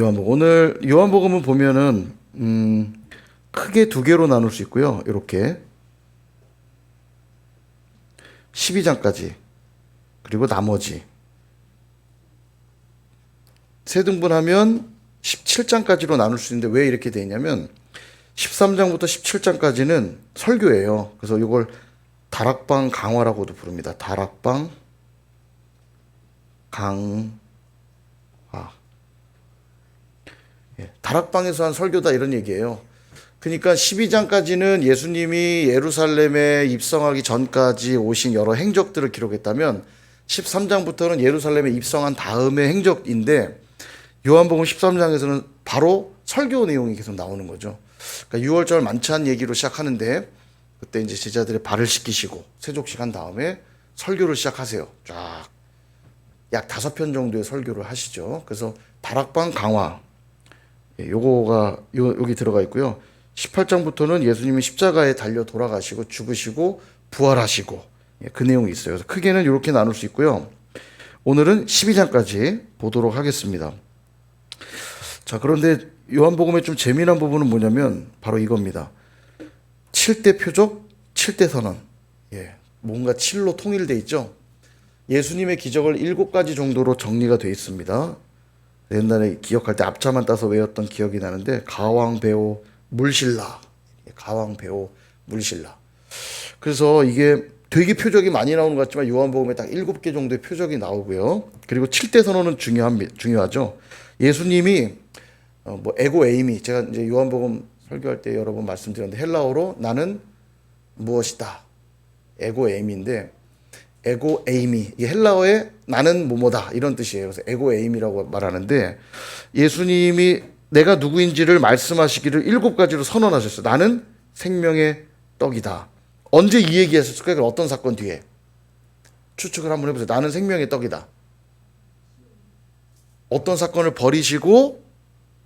오늘 요한복음은 보면은 크게 두 개로 나눌 수 있고요. 이렇게 12장까지 그리고 나머지 세 등분하면 17장까지로 나눌 수 있는데 왜 이렇게 돼 있냐면 13장부터 17장까지는 설교예요. 그래서 이걸 다락방 강화라고도 부릅니다. 다락방 강화. 다락방에서 한 설교다 이런 얘기예요. 그러니까 12장까지는 예수님이 예루살렘에 입성하기 전까지 오신 여러 행적들을 기록했다면 13장부터는 예루살렘에 입성한 다음의 행적인데 요한복음 13장에서는 바로 설교 내용이 계속 나오는 거죠. 그러니까 6월절 만찬 얘기로 시작하는데 그때 이제 제자들의 발을 씻기시고 세족식 한 다음에 설교를 시작하세요. 쫙 약 5편 정도의 설교를 하시죠. 그래서 다락방 강화 요거가 여기 들어가 있고요. 18장부터는 예수님이 십자가에 달려 돌아가시고 죽으시고 부활하시고 그 내용이 있어요. 그래서 크게는 이렇게 나눌 수 있고요. 오늘은 12장까지 보도록 하겠습니다. 자, 그런데 요한복음의 좀 재미난 부분은 뭐냐면 바로 이겁니다. 7대 표적, 7대 선언. 뭔가 7로 통일돼 있죠. 예수님의 기적을 7가지 정도로 정리가 되어 있습니다. 옛날에 기억할 때 앞자만 따서 외웠던 기억이 나는데 가왕배오 물신라, 가왕배오 물신라. 그래서 이게 되게 표적이 많이 나오는 것 같지만 요한복음에 딱 7개 정도의 표적이 나오고요. 그리고 7대 선언은 중요하죠. 예수님이 뭐 에고 에이미, 제가 이제 요한복음 설교할 때 여러 번 말씀드렸는데 헬라어로 나는 무엇이다, 에고 에이미인데 에고 에이미, 이 헬라어에 나는 뭐뭐다 이런 뜻이에요. 그래서 에고 에이미라고 말하는데 예수님이 내가 누구인지를 말씀하시기를 7가지로 선언하셨어요. 나는 생명의 떡이다. 언제 이 얘기하셨을까요? 어떤 사건 뒤에 추측을 한번 해보세요. 나는 생명의 떡이다. 어떤 사건을 버리시고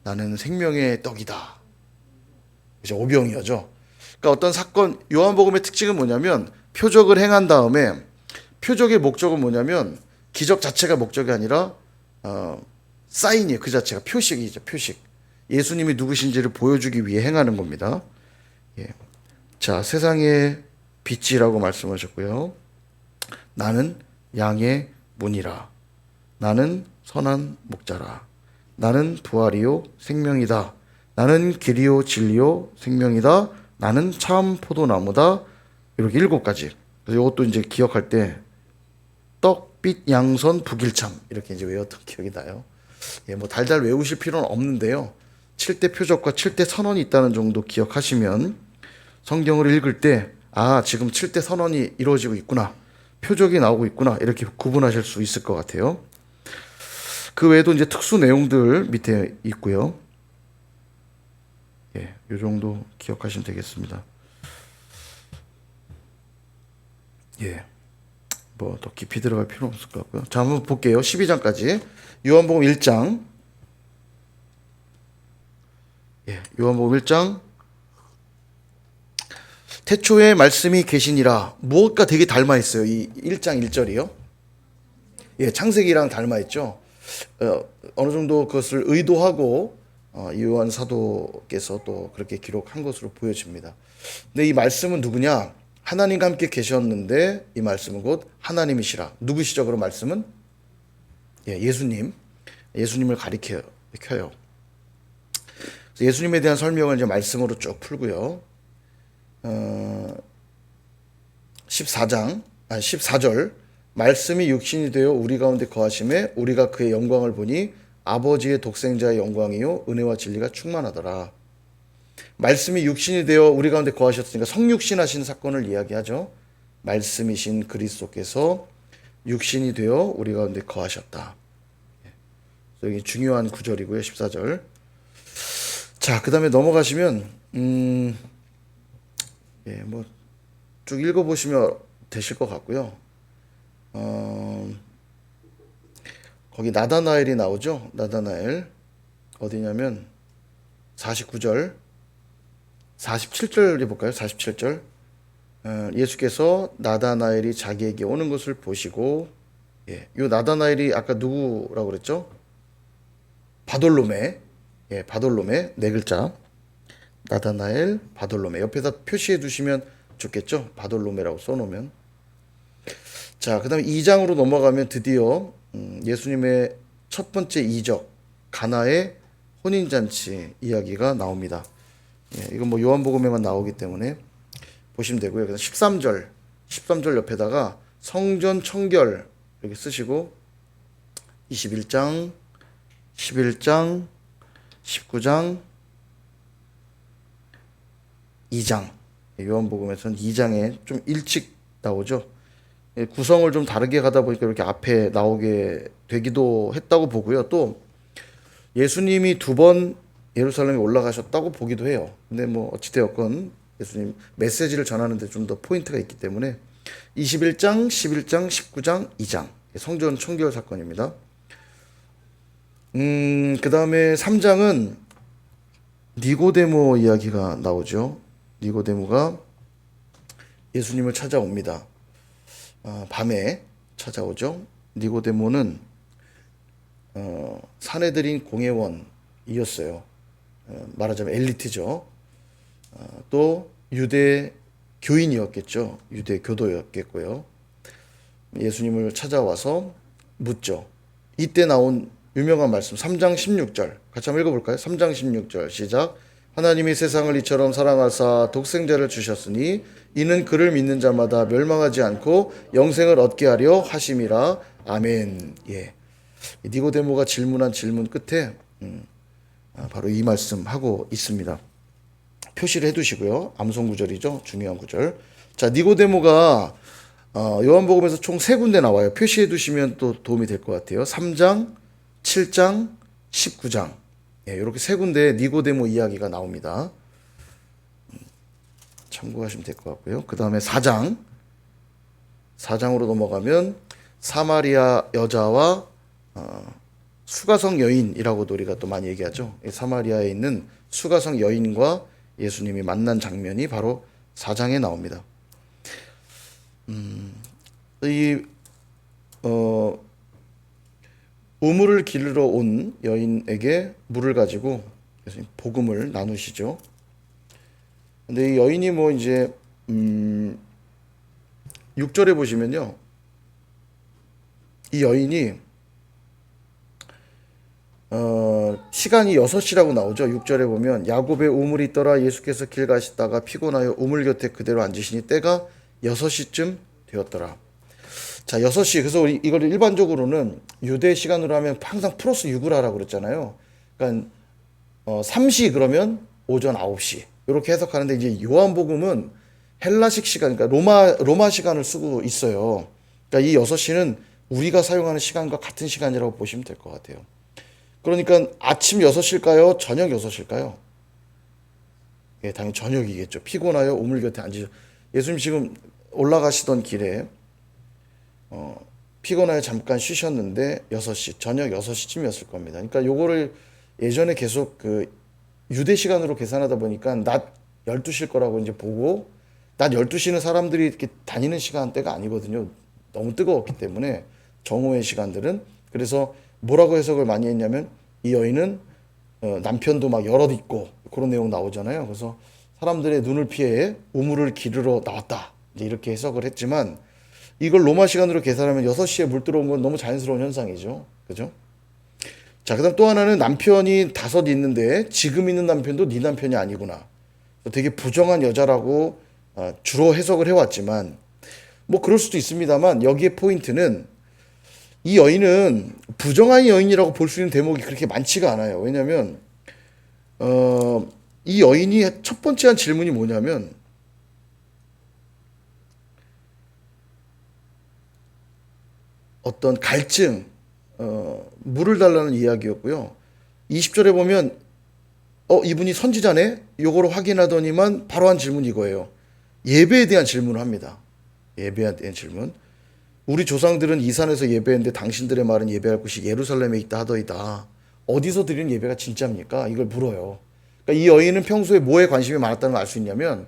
나는 생명의 떡이다. 이제 오병이어죠. 그러니까 어떤 사건, 요한복음의 특징은 뭐냐면 표적을 행한 다음에 표적의 목적은 뭐냐면 기적 자체가 목적이 아니라 사인이에요. 그 자체가 표식이죠. 표식. 예수님이 누구신지를 보여주기 위해 행하는 겁니다. 자, 세상의 빛이라고 말씀하셨고요. 나는 양의 문이라. 나는 선한 목자라. 나는 부활이요 생명이다. 나는 길이요 진리요 생명이다. 나는 참 포도나무다. 이렇게 7가지. 그래서 이것도 이제 기억할 때 떡, 빛, 양선, 북일참 이렇게 이제 외웠던 기억이 나요. 뭐 달달 외우실 필요는 없는데요. 7대 표적과 7대 선언이 있다는 정도 기억하시면 성경을 읽을 때 지금 7대 선언이 이루어지고 있구나. 표적이 나오고 있구나. 이렇게 구분하실 수 있을 것 같아요. 그 외에도 이제 특수 내용들 밑에 있고요. 이 정도 기억하시면 되겠습니다. 뭐 더 깊이 들어갈 필요 없을 것 같고요. 자, 한번 볼게요. 12장까지. 요한복음 1장. 요한복음 1장. 태초에 말씀이 계시니라. 무엇과 되게 닮아 있어요. 이 1장 1절이요. 창세기랑 닮아 있죠. 어느 정도 그것을 의도하고 요한 사도께서 또 그렇게 기록한 것으로 보여집니다. 근데 이 말씀은 누구냐? 하나님과 함께 계셨는데 이 말씀은 곧 하나님이시라. 누구시죠? 그런 말씀은? 예수님. 예수님을 가리켜요. 예수님에 대한 설명을 이제 말씀으로 쭉 풀고요. 14절. 말씀이 육신이 되어 우리 가운데 거하심에 우리가 그의 영광을 보니 아버지의 독생자의 영광이요 은혜와 진리가 충만하더라. 말씀이 육신이 되어 우리 가운데 거하셨으니까 성육신하신 사건을 이야기하죠. 말씀이신 그리스도께서 육신이 되어 우리 가운데 거하셨다. 여기 중요한 구절이고요. 14절. 자, 그 다음에 넘어가시면 뭐 쭉 읽어보시면 되실 것 같고요. 거기 나다나엘이 나오죠. 나다나엘 어디냐면 49절 47절 해볼까요? 47절. 예수께서 나다나엘이 자기에게 오는 것을 보시고, 요 나다나엘이 아까 누구라고 그랬죠? 바돌로메. 예, 바돌로메 네 글자. 나다나엘 바돌로메 옆에다 표시해 두시면 좋겠죠. 바돌로메라고 써놓으면. 자, 그다음에 2장으로 넘어가면 드디어 예수님의 첫 번째 이적 가나의 혼인잔치 이야기가 나옵니다. 예, 이건 뭐 요한복음에만 나오기 때문에 보시면 되고요. 그래서 13절 옆에다가 성전 청결 이렇게 쓰시고 21장, 11장, 19장, 2장. 요한복음에서는 2장에 좀 일찍 나오죠. 구성을 좀 다르게 가다 보니까 이렇게 앞에 나오게 되기도 했다고 보고요. 또 예수님이 두 번 예루살렘에 올라가셨다고 보기도 해요. 근데 뭐 어찌되었건 예수님 메시지를 전하는데 좀 더 포인트가 있기 때문에 21장, 11장, 19장, 2장 성전 청결 사건입니다. 그 다음에 3장은 니고데모 이야기가 나오죠. 니고데모가 예수님을 찾아옵니다. 밤에 찾아오죠. 니고데모는 사내들인 공회원이었어요. 말하자면 엘리트죠. 또 유대 교인이었겠죠. 유대 교도였겠고요. 예수님을 찾아와서 묻죠. 이때 나온 유명한 말씀 3장 16절 같이 한번 읽어볼까요? 3장 16절 시작. 하나님이 세상을 이처럼 사랑하사 독생자를 주셨으니 이는 그를 믿는 자마다 멸망하지 않고 영생을 얻게 하려 하심이라. 아멘. 예. 니고데모가 질문한 질문 끝에 바로 이 말씀 하고 있습니다. 표시를 해두시고요. 암송 구절이죠. 중요한 구절. 자, 니고데모가 요한복음에서 총 3군데 나와요. 표시해 두시면 또 도움이 될 것 같아요. 3장, 7장, 19장. 예, 이렇게 3군데 니고데모 이야기가 나옵니다. 참고하시면 될 것 같고요. 그 다음에 4장으로 넘어가면 사마리아 여자와 수가성 여인이라고도 우리가 또 많이 얘기하죠. 사마리아에 있는 수가성 여인과 예수님이 만난 장면이 바로 4장에 나옵니다. 우물을 기르러 온 여인에게 물을 가지고 예수님 복음을 나누시죠. 근데 이 여인이 뭐 이제 6절에 보시면요. 이 여인이 시간이 6시라고 나오죠. 6절에 보면 야곱의 우물이 있더라. 예수께서 길 가시다가 피곤하여 우물 곁에 그대로 앉으시니 때가 6시쯤 되었더라. 자, 6시. 그래서 이걸 일반적으로는 유대 시간으로 하면 항상 플러스 6을 하라고 그랬잖아요. 그러니까 3시 그러면 오전 9시. 이렇게 해석하는데 이제 요한복음은 헬라식 시간, 그러니까 로마 시간을 쓰고 있어요. 그러니까 이 6시는 우리가 사용하는 시간과 같은 시간이라고 보시면 될 것 같아요. 그러니까 아침 6시일까요? 저녁 6시일까요? 예, 당연히 저녁이겠죠. 피곤하여 우물 곁에 앉으셔. 예수님 지금 올라가시던 길에 피곤하여 잠깐 쉬셨는데 6시, 저녁 6시쯤이었을 겁니다. 그러니까 요거를 예전에 계속 그 유대 시간으로 계산하다 보니까 낮 12시일 거라고 이제 보고, 낮 12시는 사람들이 이렇게 다니는 시간대가 아니거든요. 너무 뜨거웠기 때문에 정오의 시간들은. 그래서 뭐라고 해석을 많이 했냐면 이 여인은 남편도 막 여럿 있고 그런 내용 나오잖아요. 그래서 사람들의 눈을 피해 우물을 기르러 나왔다. 이제 이렇게 해석을 했지만 이걸 로마 시간으로 계산하면 6시에 물 들어온 건 너무 자연스러운 현상이죠. 그죠? 자, 그다음 또 하나는 남편이 5 있는데 지금 있는 남편도 네 남편이 아니구나. 되게 부정한 여자라고 주로 해석을 해왔지만 뭐 그럴 수도 있습니다만 여기에 포인트는 이 여인은 부정한 여인이라고 볼 수 있는 대목이 그렇게 많지가 않아요. 왜냐하면 이 여인이 첫 번째 한 질문이 뭐냐면 어떤 갈증, 물을 달라는 이야기였고요. 20절에 보면 이분이 선지자네? 요거로 확인하더니만 바로 한 질문이 이거예요. 예배에 대한 질문을 합니다. 예배에 대한 질문. 우리 조상들은 이 산에서 예배했는데 당신들의 말은 예배할 곳이 예루살렘에 있다 하더이다. 어디서 드리는 예배가 진짜입니까? 이걸 물어요. 그러니까 이 여인은 평소에 뭐에 관심이 많았다는 걸 알 수 있냐면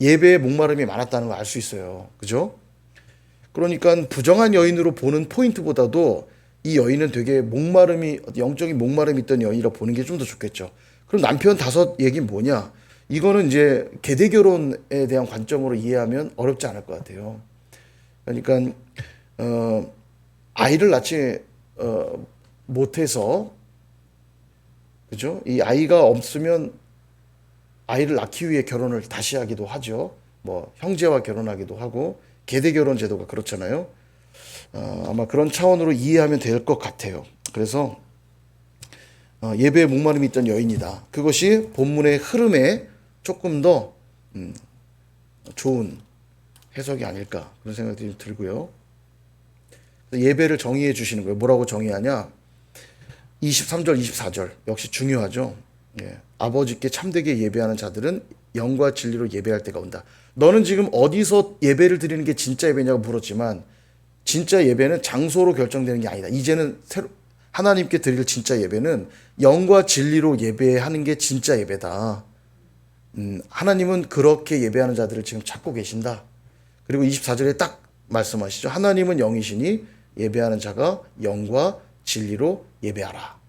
예배에 목마름이 많았다는 걸 알 수 있어요. 그죠? 그러니까 부정한 여인으로 보는 포인트보다도 이 여인은 되게 영적인 목마름이 있던 여인이라 보는 게 좀 더 좋겠죠. 그럼 남편 다섯 얘기는 뭐냐? 이거는 이제 계대 결혼에 대한 관점으로 이해하면 어렵지 않을 것 같아요. 그러니까 아이를 낳지 못해서, 그죠? 이 아이가 없으면 아이를 낳기 위해 결혼을 다시 하기도 하죠. 뭐 형제와 결혼하기도 하고 계대 결혼 제도가 그렇잖아요. 아마 그런 차원으로 이해하면 될 것 같아요. 그래서 예배에 목마름이 있던 여인이다. 그것이 본문의 흐름에 조금 더 좋은 해석이 아닐까 그런 생각이 들고요. 예배를 정의해 주시는 거예요. 뭐라고 정의하냐? 23절, 24절 역시 중요하죠. 예. 아버지께 참되게 예배하는 자들은 영과 진리로 예배할 때가 온다. 너는 지금 어디서 예배를 드리는 게 진짜 예배냐고 물었지만 진짜 예배는 장소로 결정되는 게 아니다. 이제는 하나님께 드릴 진짜 예배는 영과 진리로 예배하는 게 진짜 예배다. 하나님은 그렇게 예배하는 자들을 지금 찾고 계신다. 그리고 24절에 딱 말씀하시죠. 하나님은 영이시니 예배하는 자가 영과 진리로 예배하라.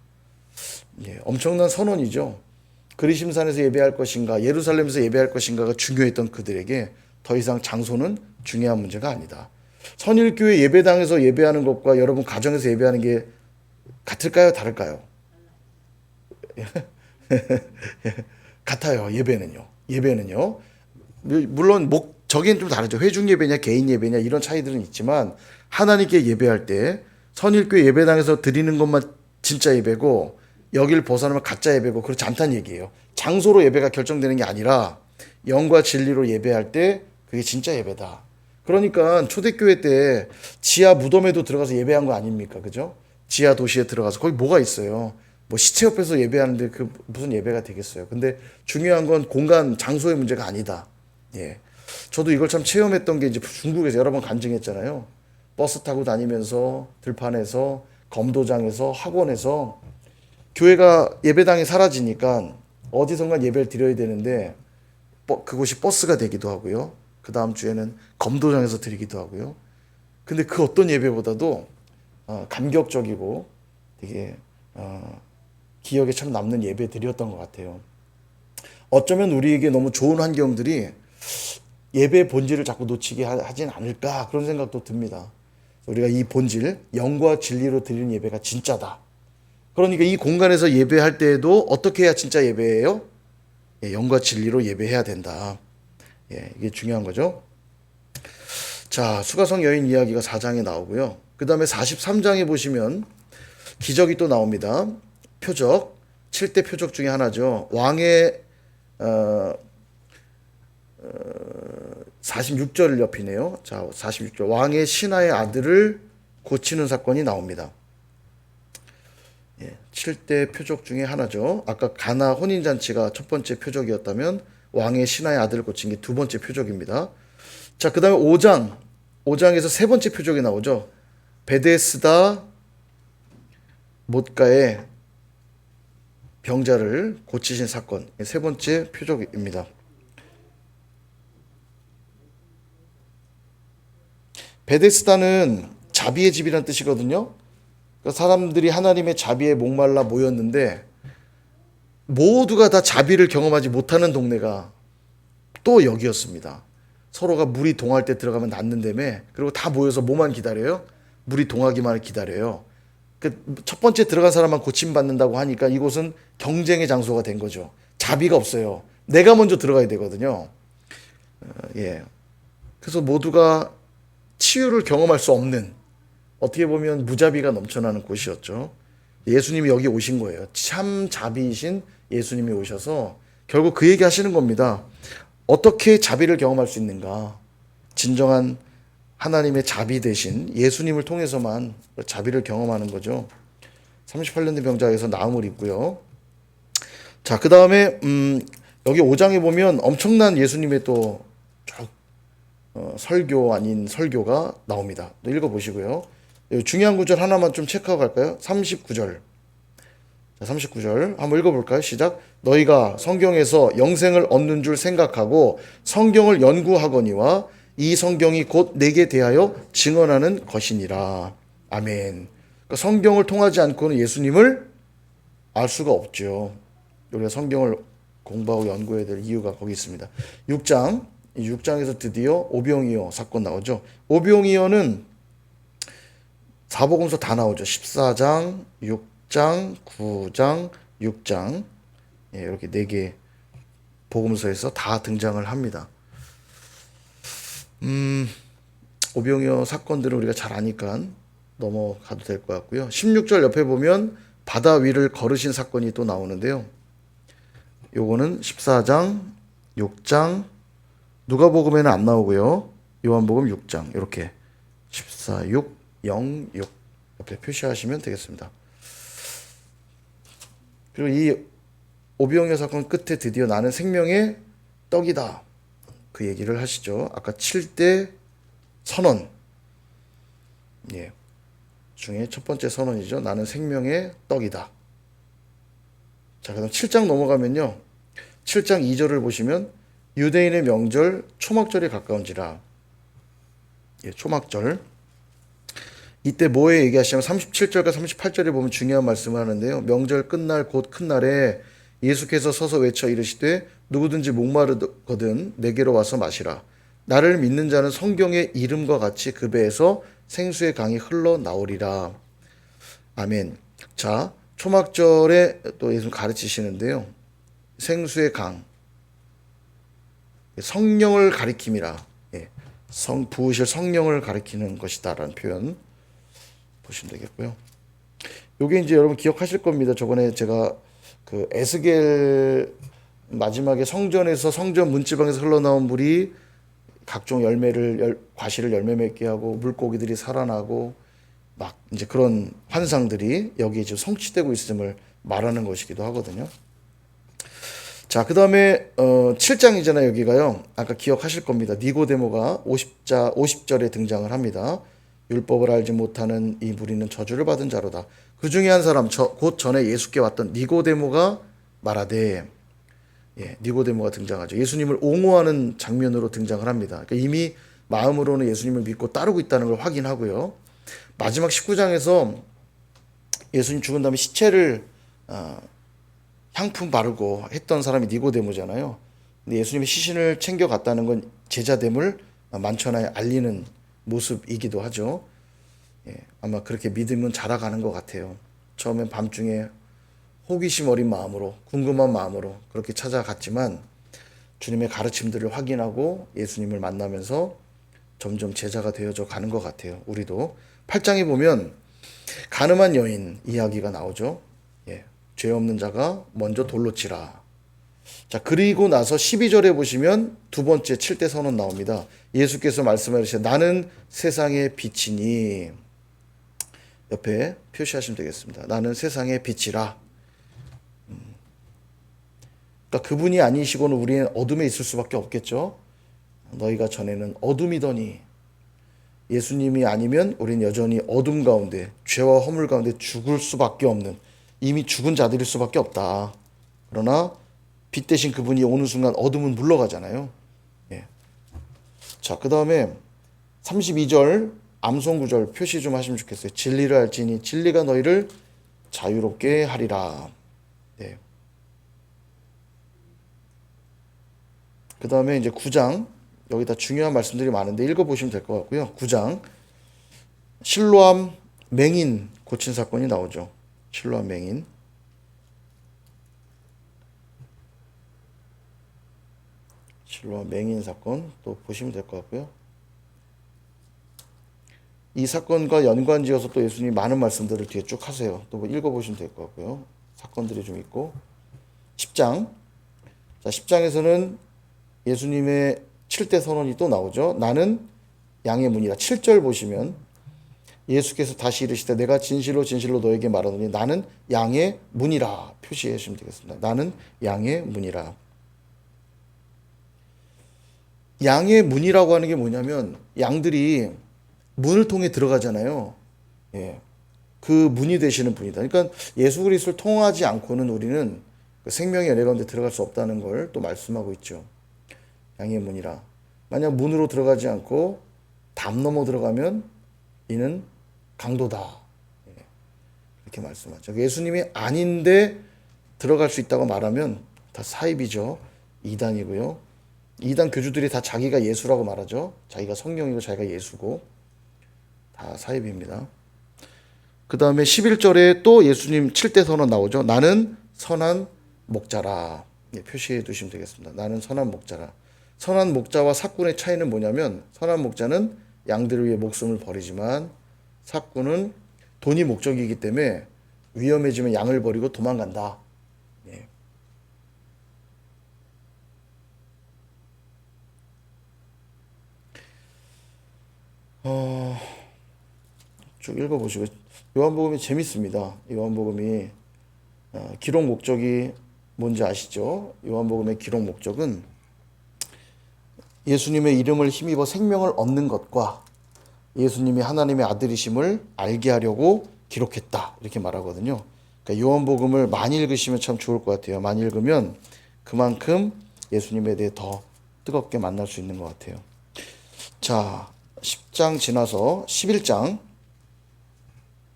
예, 엄청난 선언이죠. 그리심산에서 예배할 것인가, 예루살렘에서 예배할 것인가가 중요했던 그들에게 더 이상 장소는 중요한 문제가 아니다. 선일교회 예배당에서 예배하는 것과 여러분 가정에서 예배하는 게 같을까요? 다를까요? 같아요. 예배는요. 물론 저기는 좀 다르죠. 회중 예배냐 개인 예배냐 이런 차이들은 있지만 하나님께 예배할 때 선일교회 예배당에서 드리는 것만 진짜 예배고 여기를 벗어나면 가짜 예배고 그렇지 않다는 얘기예요. 장소로 예배가 결정되는 게 아니라 영과 진리로 예배할 때 그게 진짜 예배다. 그러니까 초대교회 때 지하 무덤에도 들어가서 예배한 거 아닙니까? 그죠? 지하 도시에 들어가서 거기 뭐가 있어요? 뭐 시체 옆에서 예배하는데 그 무슨 예배가 되겠어요? 근데 중요한 건 공간, 장소의 문제가 아니다. 예. 저도 이걸 참 체험했던 게 이제 중국에서 여러 번 간증했잖아요. 버스 타고 다니면서 들판에서 검도장에서 학원에서 교회가 예배당이 사라지니까 어디선가 예배를 드려야 되는데 그곳이 버스가 되기도 하고요. 그 다음 주에는 검도장에서 드리기도 하고요. 근데 그 어떤 예배보다도 감격적이고 되게 기억에 참 남는 예배 드렸던 것 같아요. 어쩌면 우리에게 너무 좋은 환경들이 예배의 본질을 자꾸 놓치게 하진 않을까 그런 생각도 듭니다. 우리가 이 본질, 영과 진리로 드리는 예배가 진짜다. 그러니까 이 공간에서 예배할 때에도 어떻게 해야 진짜 예배예요? 예, 영과 진리로 예배해야 된다. 예, 이게 중요한 거죠. 자, 수가성 여인 이야기가 4장에 나오고요. 그 다음에 43장에 보시면 기적이 또 나옵니다. 표적, 7대 표적 중에 하나죠. 왕의 46절 옆이네요. 자, 46절. 왕의 신하의 아들을 고치는 사건이 나옵니다. 예, 7대 표적 중에 하나죠. 아까 가나 혼인잔치가 첫 번째 표적이었다면 왕의 신하의 아들을 고친 게 두 번째 표적입니다. 자, 그 다음에 5장에서 세 번째 표적이 나오죠. 베데스다 못가의 병자를 고치신 사건. 세 번째 표적입니다. 베데스다는 자비의 집이라는 뜻이거든요. 그러니까 사람들이 하나님의 자비에 목말라 모였는데 모두가 다 자비를 경험하지 못하는 동네가 또 여기였습니다. 서로가 물이 동할 때 들어가면 낫는다며. 그리고 다 모여서 뭐만 기다려요? 물이 동하기만을 기다려요. 첫 번째 들어간 사람만 고침받는다고 하니까 이곳은 경쟁의 장소가 된 거죠. 자비가 없어요. 내가 먼저 들어가야 되거든요. 예. 그래서 모두가 치유를 경험할 수 없는, 어떻게 보면 무자비가 넘쳐나는 곳이었죠. 예수님이 여기 오신 거예요. 참 자비이신 예수님이 오셔서 결국 그 얘기 하시는 겁니다. 어떻게 자비를 경험할 수 있는가? 진정한 하나님의 자비 대신 예수님을 통해서만 자비를 경험하는 거죠. 38년 된 병자에서 나음을 입고요. 자, 그 다음에 여기 5장에 보면 엄청난 예수님의 또 설교 아닌 설교가 나옵니다. 또 읽어보시고요. 중요한 구절 하나만 좀 체크하고 갈까요? 39절. 자, 39절 한번 읽어볼까요? 시작. 너희가 성경에서 영생을 얻는 줄 생각하고 성경을 연구하거니와 이 성경이 곧 내게 대하여 증언하는 것이니라. 아멘. 그러니까 성경을 통하지 않고는 예수님을 알 수가 없죠. 우리가 성경을 공부하고 연구해야 될 이유가 거기 있습니다. 6장, 이 6장에서 드디어 오병이어 사건 나오죠. 오병이어는 사복음서 다 나오죠. 14장, 6장, 9장, 6장, 예, 이렇게 4개 복음서에서 다 등장을 합니다. 오병이어 사건들은 우리가 잘 아니까 넘어가도 될 것 같고요. 16절 옆에 보면 바다 위를 걸으신 사건이 또 나오는데요. 요거는 14장, 6장, 누가복음에는 안 나오고요. 요한복음 6장 이렇게 14, 6, 0, 6 옆에 표시하시면 되겠습니다. 그리고 이 오병이어 사건 끝에 드디어 나는 생명의 떡이다. 그 얘기를 하시죠. 아까 7대 선언. 예. 중에 첫 번째 선언이죠. 나는 생명의 떡이다. 자, 그다음 7장 넘어가면요. 7장 2절을 보시면 유대인의 명절 초막절이 가까운지라. 예, 초막절. 이때 뭐에 얘기하시냐면 37절과 38절에 보면 중요한 말씀을 하는데요. 명절 끝날 곧 큰 날에 예수께서 서서 외쳐 이르시되 누구든지 목마르거든 내게로 와서 마시라. 나를 믿는 자는 성경의 이름과 같이 그 배에서 생수의 강이 흘러나오리라. 아멘. 자, 초막절에 또 예수님 가르치시는데요. 생수의 강. 성령을 가리킴이라. 예. 부으실 성령을 가리키는 것이다라는 표현 보시면 되겠고요. 요게 이제 여러분 기억하실 겁니다. 저번에 제가 그 에스겔 마지막에 성전에서 성전 문지방에서 흘러나온 물이 각종 과실을 열매 맺게 하고 물고기들이 살아나고 막 이제 그런 환상들이 여기에 지금 성취되고 있음을 말하는 것이기도 하거든요. 자, 그 다음에 7장이잖아요. 여기가요. 아까 기억하실 겁니다. 니고데모가 50절에 등장을 합니다. 율법을 알지 못하는 이 무리는 저주를 받은 자로다. 그 중에 한 사람, 곧 전에 예수께 왔던 니고데모가 말하되, 예, 니고데모가 등장하죠. 예수님을 옹호하는 장면으로 등장을 합니다. 그러니까 이미 마음으로는 예수님을 믿고 따르고 있다는 걸 확인하고요. 마지막 19장에서 예수님 죽은 다음에 시체를 향품 바르고 했던 사람이 니고데모잖아요. 근데 예수님이 시신을 챙겨갔다는 건 제자됨을 만천하에 알리는 모습이기도 하죠. 예, 아마 그렇게 믿음은 자라가는 것 같아요. 처음엔 밤중에 호기심 어린 마음으로, 궁금한 마음으로 그렇게 찾아갔지만 주님의 가르침들을 확인하고 예수님을 만나면서 점점 제자가 되어져 가는 것 같아요. 우리도 8장에 보면 가늠한 여인 이야기가 나오죠. 예, 죄 없는 자가 먼저 돌로 치라. 자, 그리고 나서 12절에 보시면 두 번째 7대 선언 나옵니다. 예수께서 말씀하시되 나는 세상의 빛이니. 옆에 표시하시면 되겠습니다. 나는 세상의 빛이라. 그러니까 그분이 아니시고는 우리는 어둠에 있을 수밖에 없겠죠. 너희가 전에는 어둠이더니 예수님이 아니면 우리는 여전히 어둠 가운데 죄와 허물 가운데 죽을 수밖에 없는 이미 죽은 자들일 수밖에 없다. 그러나 빛 대신 그분이 오는 순간 어둠은 물러가잖아요. 예. 자, 그 다음에 32절 암송구절 표시 좀 하시면 좋겠어요. 진리를 알지니 진리가 너희를 자유롭게 하리라. 네. 그 다음에 이제 9장 여기다 중요한 말씀들이 많은데 읽어보시면 될 것 같고요. 9장 실로암 맹인 고친 사건이 나오죠. 실로암 맹인. 실로암 맹인 사건 또 보시면 될 것 같고요. 이 사건과 연관지어서 또 예수님이 많은 말씀들을 뒤에 쭉 하세요. 또 뭐 읽어보시면 될 것 같고요. 사건들이 좀 있고 10장. 자, 10장에서는 예수님의 7대 선언이 또 나오죠. 나는 양의 문이라. 7절 보시면 예수께서 다시 이르시되 내가 진실로 진실로 너에게 말하노니 나는 양의 문이라 표시해 주시면 되겠습니다. 나는 양의 문이라. 양의 문이라고 하는 게 뭐냐면 양들이 문을 통해 들어가잖아요. 예. 그 문이 되시는 분이다. 그러니까 예수 그리스도를 통하지 않고는 우리는 그 생명의 연회 가운데 들어갈 수 없다는 걸 또 말씀하고 있죠. 양의 문이라. 만약 문으로 들어가지 않고 담 넘어 들어가면 이는 강도다. 예. 이렇게 말씀하죠. 예수님이 아닌데 들어갈 수 있다고 말하면 다 사입이죠. 이단이고요. 이단 교주들이 다 자기가 예수라고 말하죠. 자기가 성령이고 자기가 예수고 다 사입입니다. 그 다음에 11절에 또 예수님 7대 선언 나오죠. 나는 선한 목자라. 표시해 두시면 되겠습니다. 나는 선한 목자라. 선한 목자와 삭군의 차이는 뭐냐면 선한 목자는 양들을 위해 목숨을 버리지만 삭군은 돈이 목적이기 때문에 위험해지면 양을 버리고 도망간다. 예. 쭉 읽어보시고 요한복음이 재밌습니다. 요한복음이 기록 목적이 뭔지 아시죠? 요한복음의 기록 목적은 예수님의 이름을 힘입어 생명을 얻는 것과 예수님이 하나님의 아들이심을 알게 하려고 기록했다. 이렇게 말하거든요. 그러니까 요한복음을 많이 읽으시면 참 좋을 것 같아요. 많이 읽으면 그만큼 예수님에 대해 더 뜨겁게 만날 수 있는 것 같아요. 자, 10장 지나서 11장.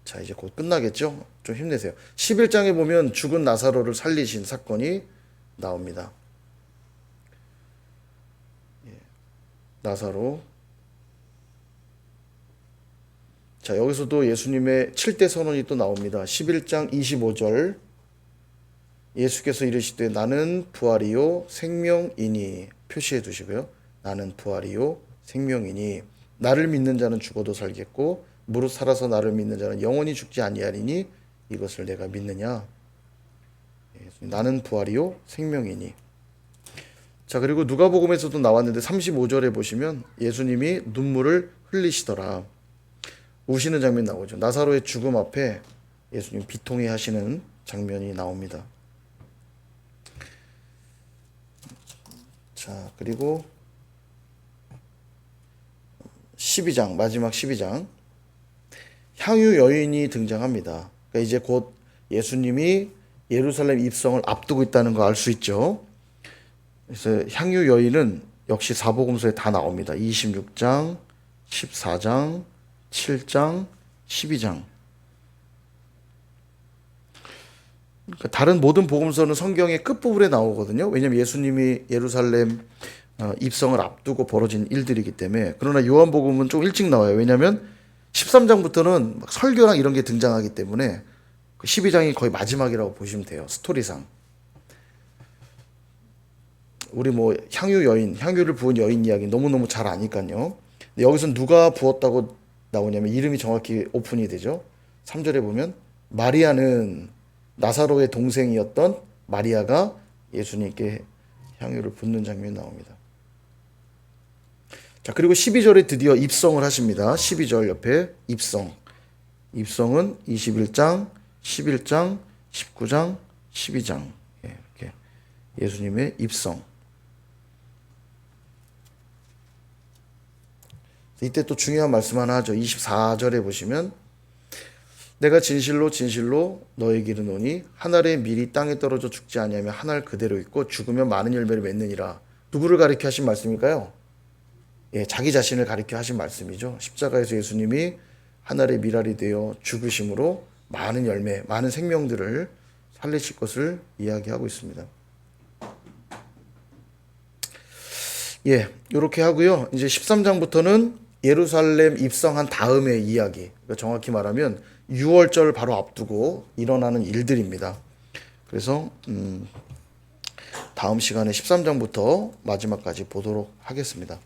자, 이제 곧 끝나겠죠? 좀 힘내세요. 11장에 보면 죽은 나사로를 살리신 사건이 나옵니다. 나사로. 자, 여기서도 예수님의 7대 선언이 또 나옵니다. 11장 25절. 예수께서 이르시되 나는 부활이요 생명이니 표시해 두시고요. 나는 부활이요 생명이니 나를 믿는 자는 죽어도 살겠고 무릇 살아서 나를 믿는 자는 영원히 죽지 아니하리니 이것을 내가 믿느냐. 나는 부활이요 생명이니. 자, 그리고 누가복음에서도 나왔는데 35절에 보시면 예수님이 눈물을 흘리시더라. 우시는 장면 나오죠. 나사로의 죽음 앞에 예수님 비통해 하시는 장면이 나옵니다. 자, 그리고 12장, 마지막 12장. 향유 여인이 등장합니다. 그러니까 이제 곧 예수님이 예루살렘 입성을 앞두고 있다는 거 알 수 있죠. 그래서 향유 여인은 역시 사복음서에 다 나옵니다. 26장, 14장, 7장, 12장. 그러니까 다른 모든 복음서는 성경의 끝부분에 나오거든요. 왜냐하면 예수님이 예루살렘 입성을 앞두고 벌어진 일들이기 때문에. 그러나 요한복음은 좀 일찍 나와요. 왜냐하면 13장부터는 막 설교랑 이런 게 등장하기 때문에 12장이 거의 마지막이라고 보시면 돼요. 스토리상. 우리 뭐 향유 여인, 향유를 부은 여인 이야기 너무너무 잘 아니까요. 근데 여기서 누가 부었다고 나오냐면 이름이 정확히 오픈이 되죠. 3절에 보면 마리아는 나사로의 동생이었던 마리아가 예수님께 향유를 붓는 장면이 나옵니다. 자, 그리고 12절에 드디어 입성을 하십니다. 12절 옆에 입성. 입성은 21장, 11장, 19장, 12장. 이렇게 예수님의 입성. 이때 또 중요한 말씀 하나 하죠. 24절에 보시면 내가 진실로 진실로 너에게 이르노니 한 알의 밀이 땅에 떨어져 죽지 아니하면 한 알 그대로 있고 죽으면 많은 열매를 맺느니라. 누구를 가리켜 하신 말씀일까요? 예, 자기 자신을 가리켜 하신 말씀이죠. 십자가에서 예수님이 한 알의 밀알이 되어 죽으심으로 많은 열매, 많은 생명들을 살리실 것을 이야기하고 있습니다. 예, 이렇게 하고요. 이제 13장부터는 예루살렘 입성한 다음의 이야기. 그러니까 정확히 말하면 6월절 바로 앞두고 일어나는 일들입니다. 그래서 다음 시간에 13장부터 마지막까지 보도록 하겠습니다.